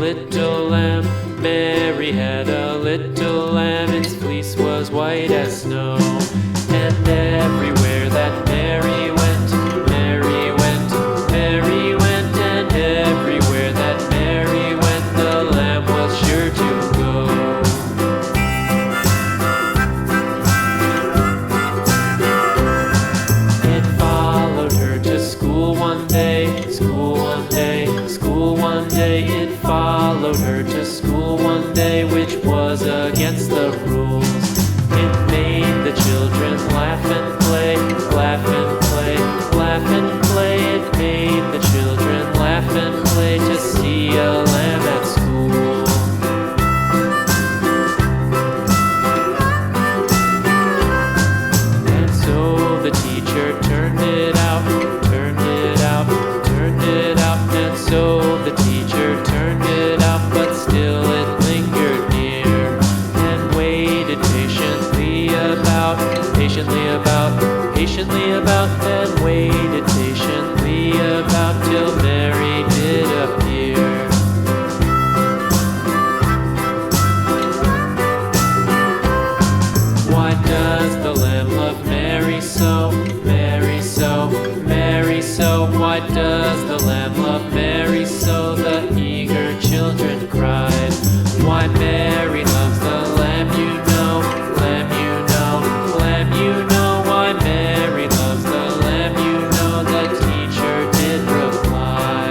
little lamb. Mary had a little lamb, its fleece was white as snow. And everywhere that Mary went, Mary went, Mary went, and everywhere that Mary went, the lamb was sure to go. It followed her to school one day, school one day, school one day. It followed her to school one day, which was against the rules. It made the children laugh and play, laugh and play, laugh and play. It made the children laugh and play to see a lamb at school. And so the teacher turned it out, turned it out, turned it out. And so the teacher turned it out, but still it lingered near and waited patiently about, and waited patiently about till Mary did appear. Why does the lamb love Mary so, Mary so, Mary so? Why does the lamb love Mary so? The eager children cried. Why Mary loves the lamb, you know, lamb, you know, lamb, you know. Why Mary loves the lamb, you know, the teacher did reply.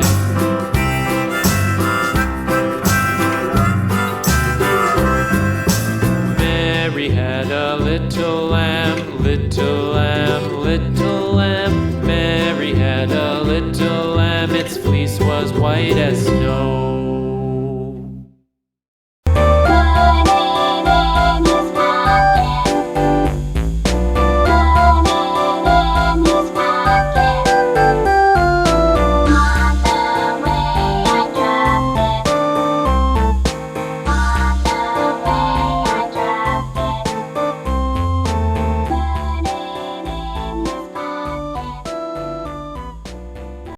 Mary had a little lamb, little lamb, little lamb. Mary had a little lamb, its fleece was white as snow.